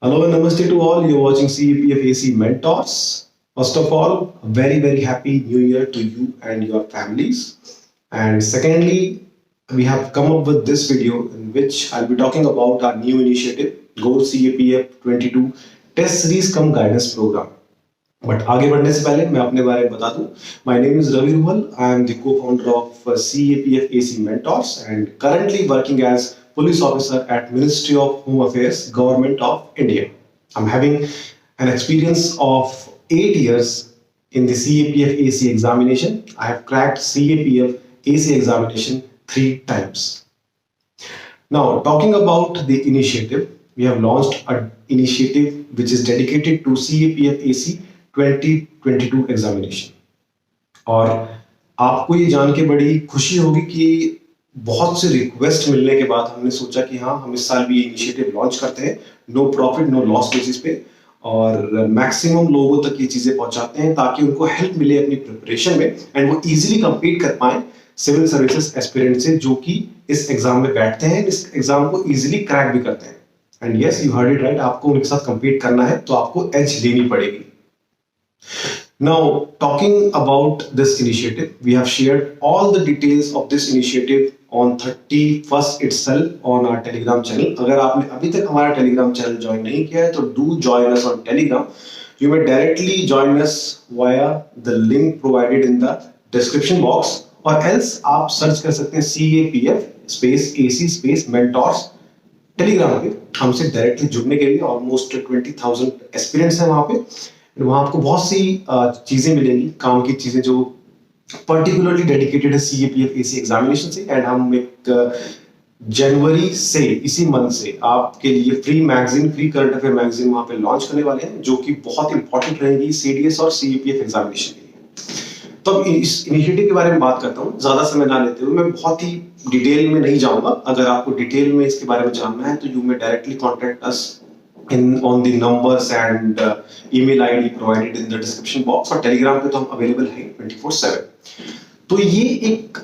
Hello and namaste to all. You're watching CAPF AC Mentors. First of all, a very happy new year to you and your families. And secondly, we have come up with this video in which I'll be talking about our new initiative, Go CAPF 22 Test Series Cum Guidance Program. But आगे बढ़ने से पहले मैं अपने बारे में बता दूं, my name is Ravi Ruhal. I am the co-founder of CAPF AC Mentors and currently working as police officer at Ministry of Home Affairs, Government of India. I'm having an experience of 8 years in the CAPF AC examination. I have cracked CAPF AC examination 3 times. Now, talking about the initiative, we have launched an initiative which is dedicated to CAPF AC 2022 examination. और आपको ये जान के बड़ी खुशी होगी कि बहुत से रिक्वेस्ट मिलने के बाद हमने सोचा कि हाँ, हम इस साल भी ये इनिशिएटिव लॉन्च करते हैं, no profit no loss basis पे, और मैक्सिमम लोगों तक ये चीजें पहुंचाते हैं ताकि उनको हेल्प मिले अपनी प्रिपरेशन में एंड वो इजीली कंप्लीट कर पाए सिविल सर्विसेज एस्पिरेंट से जो कि इस एग्जाम में बैठते हैं, इस एग्जाम को इजीली क्रैक भी करते हैं. And yes, you heard it right, आपको उनके साथ कंपीट करना है तो आपको एज लेनी पड़ेगी. Now, talking about this initiative, we have shared all the details of this initiative on 31st itself on our Telegram channel. अगर आपने अभी तक हमारा Telegram channel join नहीं किया है तो do join us on Telegram. You may directly join us via the link provided in the description box, or else आप सर्च कर सकते हैं CAPF space AC space mentors Telegram पे. हमसे डायरेक्टली जुड़ने के लिए ऑलमोस्ट 20,000 एस्पिरेंट्स हैं वहाँ पे. वहां आपको बहुत सी चीजें मिलेंगी, काम की चीजें जो पर्टिकुलरली डेडिकेटेड है CAPF AC एग्जामिनेशन से. एंड हम एक जनवरी से, इसी मंथ से आपके लिए free magazine, free current affair magazine वहां पे लॉन्च करने वाले हैं जो कि बहुत इंपॉर्टेंट रहेगी CDS और CAPF एग्जामिनेशन के लिए. तो अब इस इनिशिएटिव के बारे में बात करता हूँ, ज्यादा समय ना लेते हुए. मैं बहुत ही डिटेल में नहीं जाऊंगा. अगर आपको डिटेल में इसके बारे में जानना है तो you may directly contact us on the numbers and email ID provided in the description box. और टेलीग्राम पे तो हम अवेलेबल हैं 24/7. तो ये एक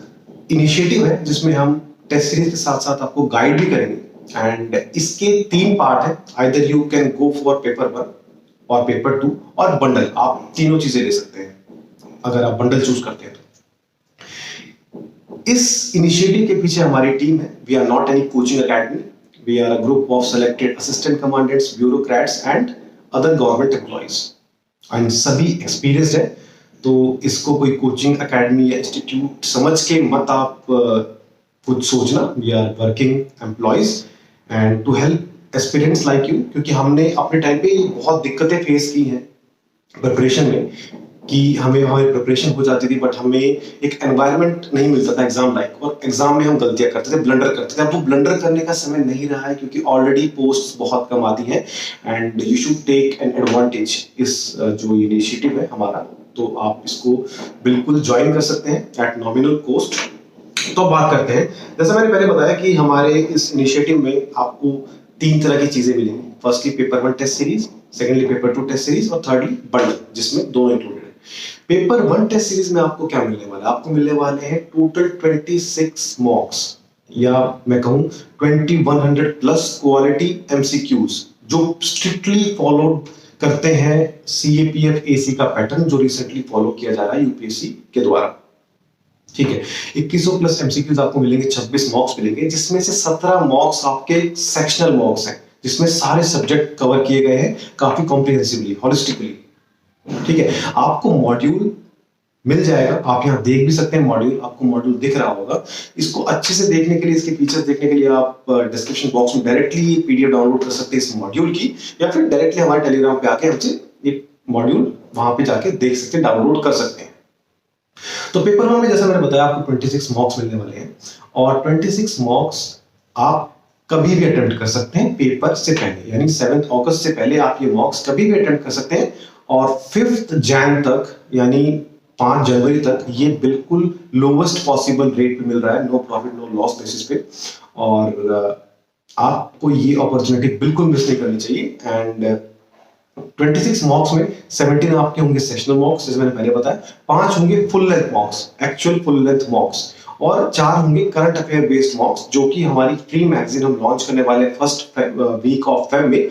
इनिशिएटिव है जिसमें हम टेस्ट सीरीज के साथ साथ आपको गाइड भी करेंगे. एंड इसके 3 पार्ट है. Either you can go for paper 1 और पेपर 2 और बंडल. आप तीनों चीजें ले सकते हैं अगर आप बंडल चूज करते हैं तो. इस इनिशिएटिव के पीछे हमारी टीम है. We are not any coaching academy. We are a group of selected assistant commandants, bureaucrats and other government employees. And सभी experienced है, तो इसको कोई कोचिंग अकेडमी या इंस्टीट्यूट समझ के मत आप कुछ सोचना. We are working employees and to help aspirants like you, क्योंकि हमने अपने टाइम पे बहुत दिक्कतें फेस की हैं प्रिपरेशन में कि हमें हमारी प्रिपरेशन हो जाती थी बट हमें एक एनवायरनमेंट नहीं मिलता था एग्जाम लाइक, और एग्जाम में हम गलतियां करते थे, ब्लंडर करते थे. अब वो ब्लंडर करने का समय नहीं रहा है क्योंकि ऑलरेडी पोस्ट्स बहुत कम आती हैं. And you should take an advantage इस जो इनिशिएटिव है हमारा, तो आप इसको बिल्कुल ज्वाइन कर सकते हैं एट नॉमिनल कॉस्ट. तो बात करते हैं, जैसे मैंने पहले बताया कि हमारे इस इनिशिएटिव में आपको 3 तरह की चीजें मिलेंगी. Firstly paper 1 test series, secondly paper 2 test series और थर्डली बंडल जिसमें दोनों इंक्लूडेड. पेपर 1 टेस्ट सीरीज में आपको क्या मिलने वाला है? आपको मिलने वाले हैं टोटल 26 मॉक्स, या मैं कहूं 2100 प्लस क्वालिटी MCQs जो स्ट्रिक्टली फॉलो करते हैं CAPF AC का पैटर्न जो रिसेंटली फॉलो किया जा रहा है UPSC के द्वारा. ठीक है, 2100 प्लस MCQs आपको मिलेंगे, 26 मॉक्स मिलेंगे, जिसमें से 17 मॉक्स आपके सेक्शनल मॉक्स हैं जिसमें सारे सब्जेक्ट कवर किए गए हैं काफी कॉम्प्रिहेंसिवली, होलिस्टिकली. ठीक है, आपको मॉड्यूल मिल जाएगा. आप यहाँ देख भी सकते हैं मॉड्यूल, आपको मॉड्यूल दिख रहा होगा. इसको अच्छे से देखने के लिए, इसके फीचर्स देखने के लिए आप डिस्क्रिप्शन बॉक्स में डायरेक्टली PDF डाउनलोड कर सकते हैं इस मॉड्यूल की, या फिर डायरेक्टली हमारे टेलीग्राम पे आके हमसे ये मॉड्यूल वहां पे जाके देख सकते हैं, डाउनलोड कर सकते हैं. तो पेपर 1 में जैसा मैंने बताया आपको 26 मॉक्स मिलने वाले हैं, और 26 मॉक्स आप कभी भी अटेम्प्ट कर सकते हैं पेपर से पहले, यानी 7 अगस्त से पहले आप ये मॉक्स कभी भी अटेम्प्ट कर सकते हैं. और 5 जैन तक, यानी 5 जनवरी तक ये बिल्कुल लोवेस्ट पॉसिबल रेट पे मिल रहा है, no profit no loss basis पे. और आपको ये अपॉर्चुनिटी बिल्कुल मिस नहीं करनी चाहिए. एंड 26 मॉक्स में 17 आपके होंगे सेशनल मॉक्स जैसे मैंने पहले बताया, 5 होंगे full length मॉक्स, actual full length मॉक्स, और 4 होंगे करंट अफेयर बेस्ड मॉक्स जो कि हमारी फ्री मैगजीन हम लॉन्च करने वाले फर्स्ट वीक ऑफ फेब में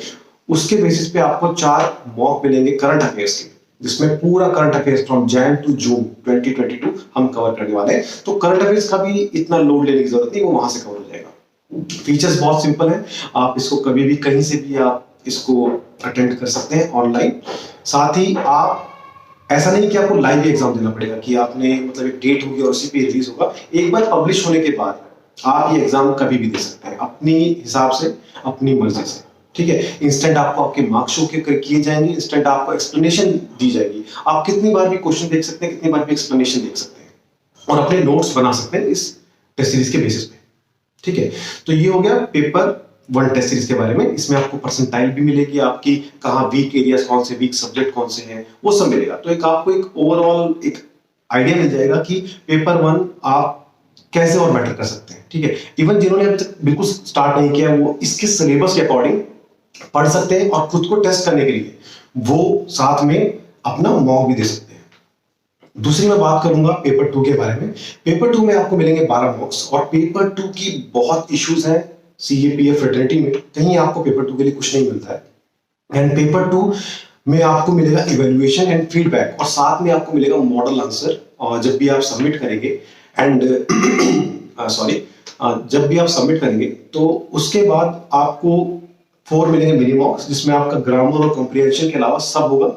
उसके बेसिस पे आपको 4 मॉक मिलेंगे करंट अफेयर्स के, जिसमें पूरा current affairs from Jan to June 2022 हम कवर करने वाले हैं। तो करंट अफेयर्स का भी इतना लोड लेने की जरूरत नहीं, वो वहां से कवर हो जाएगा। फीचर्स बहुत सिंपल है, आप इसको कभी भी कहीं से भी आप इसको अटेंड कर सकते हैं ऑनलाइन। साथ ही आप ऐसा नहीं कि आपको लाइव एग्जाम देना पड़ेगा कि आपने मतलब एक डेट होगी और उसी पे रिलीज होगा। एक बार पब्लिश होने के बाद आप ये एग्जाम कभी भी दे सकते हैं अपनी हिसाब से, अपनी मर्जी से, ठीक है। इंस्टेंट आपको आपके मार्क्स शो किए जाएंगे, इंस्टेंट आपको एक्सप्लेनेशन दी जाएगी। आप कितनी बार भी क्वेश्चन देख सकते हैं, कितनी बार भी एक्सप्लेनेशन देख सकते हैं और अपने नोट्स बना सकते हैं इस टेस्ट सीरीज के बेसिस पे, ठीक है। तो ये हो गया पेपर 1 टेस्ट सीरीज के बारे में। इसमें आपको परसेंटाइल भी मिलेगी, आपकी कहाँ वीक एरियाज कौन से, वीक सब्जेक्ट कौन से हैं, वो सब मिलेगा। तो एक आपको एक ओवरऑल एक आइडिया मिल जाएगा कि पेपर 1 आप कैसे और बेटर कर सकते हैं, ठीक है। इवन जिन्होंने अभी तक बिल्कुल स्टार्ट नहीं किया वो इसके सिलेबस के अकॉर्डिंग पढ़ सकते हैं और खुद को टेस्ट करने के लिए वो साथ में अपना मॉक भी दे सकते हैं। दूसरी मैं बात करूंगा पेपर 2 के बारे में। पेपर 2 में आपको मिलेंगे 12 मॉक्स और पेपर 2 की बहुत इश्यूज हैं सीएपीएफ फ्रेटर्निटी में, कहीं आपको पेपर 2 के लिए कुछ नहीं मिलता है। एंड पेपर 2 में आपको मिलेगा इवेल्युएशन एंड फीडबैक और साथ में आपको मिलेगा मॉडल आंसर और जब भी आप सबमिट करेंगे एंड जब भी आप सबमिट करेंगे तो उसके बाद आपको 4 मिलेंगे मिनी मॉक्स, जिसमें आपका ग्रामर और कॉम्प्रिहेंशन के अलावा सब होगा।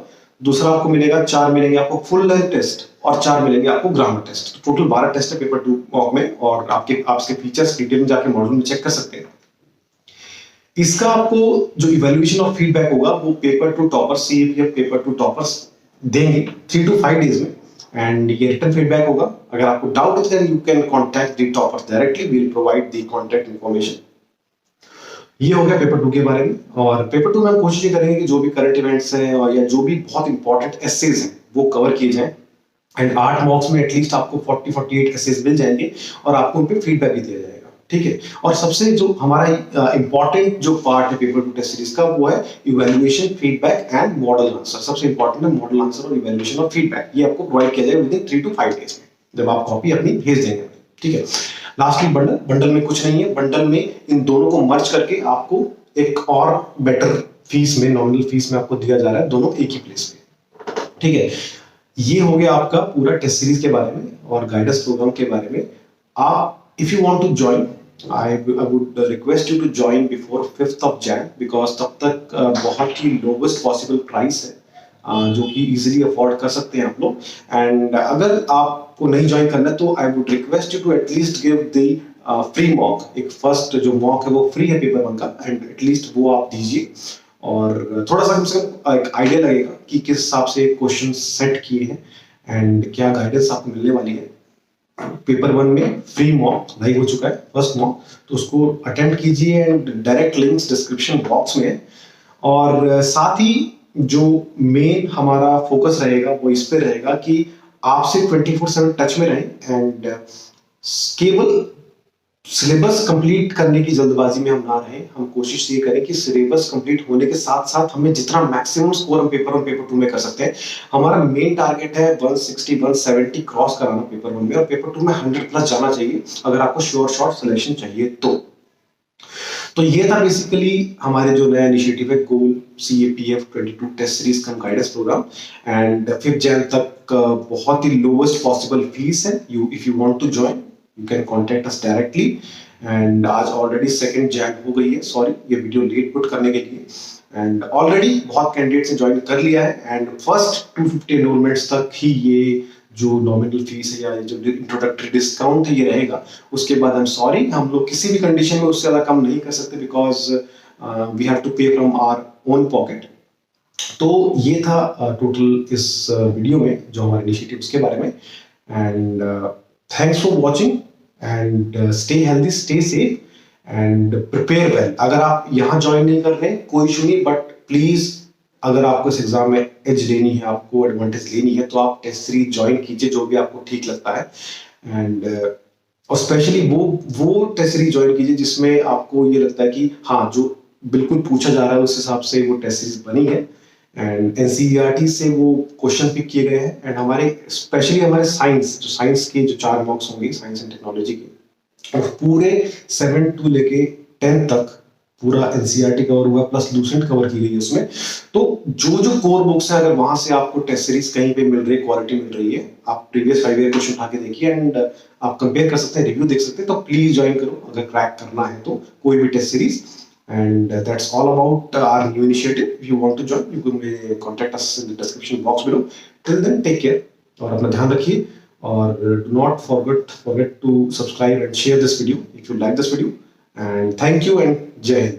दूसरा आपको मिलेगा 4 मिलेंगे आपको फुल लेंथ टेस्ट और 4 मिलेंगे आपको ग्रामर टेस्ट। तो टोटल 12 टेस्ट है पेपर 2 मॉक में और आपके फीचर्स डिटेल में जाके मॉडल में चेक कर सकते हैं। इसका आपको जो इवैल्यूएशन और फीडबैक होगा वो paper 2 toppers, CAPF paper 2 toppers देंगे 3 to 5 डेज में एंड ये रिटर्न फीडबैक होगा। अगर आपको डाउट है then you can contact the toppers directly, we will provide the contact information. ये हो गया पेपर 2 के बारे में। और पेपर 2 में हम कोशिश करेंगे कि जो भी करंट इवेंट्स हैं और या जो भी बहुत इंपॉर्टेंट एसेज हैं वो कवर किए जाएं एंड 8 मॉक्स में एटलीस्ट आपको 40-48 एसेज मिल जाएंगे और आपको उन पे फीडबैक भी दिया जाएगा, ठीक है। और सबसे जो हमारा इंपॉर्टेंट जो पार्ट है पेपर 2 टेस्ट सीरीज का वो है evaluation, feedback and model answer. सबसे इंपॉर्टेंट है मॉडल आंसर और इवैल्यूएशन और फीडबैक। ये आपको प्रोवाइड किया जाएगा विदिन 3 to 5 डेज में जब आप कॉपी अपनी भेज देंगे, ठीक है। लास्टली बंडल में कुछ नहीं है, बंडल में इन दोनों को मर्ज करके आपको एक और बेटर फीस में, नॉमिनल फीस में आपको दिया जा रहा है, दोनों एक ही प्लेस में, ठीक है। ये हो गया आपका पूरा टेस्ट सीरीज के बारे में और गाइडेंस प्रोग्राम के बारे में। आप if you want to join I would request you to join before 5th of Jan because तब तक बहुत ही lowest possible price है जो कि easily afford कर सकते हैं आप लोग। एंड अगर आपको नहीं ज्वाइन करना तो I would request you to at least give the free mock। एक फर्स्ट जो मॉक है वो फ्री है पेपर 1 का एंड एटलीस्ट वो आप दीजिए और थोड़ा सा कम से कम एक आइडिया लगेगा कि किस हिसाब से क्वेश्चन सेट किए हैं एंड क्या गाइडेंस आपको मिलने वाली है। पेपर 1 में फ्री मॉक लाइव हो चुका है फर्स्ट मॉक, तो उसको अटेम्प्ट कीजिए and direct links description box में है। और साथ ही जो मेन हमारा फोकस रहेगा वो इस पे रहेगा कि आपसे 24/7 टच में रहें एंड केवल सिलेबस कंप्लीट करने की जल्दबाजी में हम ना रहें। हम कोशिश ये करें कि सिलेबस कंप्लीट होने के साथ साथ हमें जितना मैक्सिमम स्कोर हम पेपर 2 में कर सकते हैं। हमारा मेन टारगेट है 160-170 क्रॉस कराना पेपर 1 में और पेपर 2 में 100+ जाना चाहिए अगर आपको श्योर शॉट सिलेक्शन चाहिए तो ये था बेसिकली हमारे जो नया इनिशिएटिव है गोल CAPF 22 टेस्ट सीरीज का गाइडेंस प्रोग्राम एंड 5 जैन तक बहुत ही लोवेस्ट पॉसिबल फीस है। If you want to join you can contact us directly and आज ऑलरेडी 2 जैन हो गई है, सॉरी ये वीडियो लेट पुट करने के लिए एंड ऑलरेडी बहुत कैंडिडेट्स ने ज्वाइन कर लिया है एंड फर्स्ट 250 एनरोलमेंट्स तक ही ये जो नॉमिनल फीस है या जो इंट्रोडक्टरी डिस्काउंट है ये रहेगा। उसके बाद हम सॉरी हम लोग किसी भी कंडीशन में उससे ज्यादा कम नहीं कर सकते बिकॉज वी हैव टू पे फ्रॉम आवर ओन पॉकेट। तो ये था टोटल इस वीडियो में जो हमारे इनिशिएटिव्स के बारे में and thanks for watching and stay healthy, stay safe and prepare well. अगर आप यहाँ ज्वाइन नहीं कर रहे कोई इशू नहीं, बट प्लीज अगर आपको इस एग्जाम में एज लेनी है, आपको एडवांटेज लेनी है तो आप टेस्ट सीरीज ज्वाइन कीजिए जो भी आपको ठीक लगता है एंड और स्पेशली वो टेस्ट सीरीज ज्वाइन कीजिए जिसमें आपको ये लगता है कि हाँ जो बिल्कुल पूछा जा रहा है उस हिसाब से वो टेस्ट सीरीज बनी है एंड NCERT से वो क्वेश्चन पिक किए गए हैं एंड हमारे स्पेशली हमारे साइंस के जो 4 मॉक्स होंगे साइंस एंड टेक्नोलॉजी के और पूरे 7 to लेके 10 तक पूरा एनसीईआरटी कवर हुआ प्लस लूसेंट कवर की गई है उसमें। तो जो जो कोर बुक्स हैं, अगर वहां से आपको टेस्ट सीरीज कहीं पे मिल रही है, क्वालिटी मिल रही है, आप प्रीवियस 5 ईयर क्वेश्चन उठा के देखिए एंड आप कंपेयर कर सकते हैं, रिव्यू देख सकते हैं। तो प्लीज ज्वाइन करो अगर क्रैक करना है तो कोई भी test series. And that's all about our new initiative. If you want to join, you can contact us in the description box below. Till then, take care और अपना ध्यान रखिए और do not forget to subscribe and share this video if you like this video. And thank you and Jai Hind.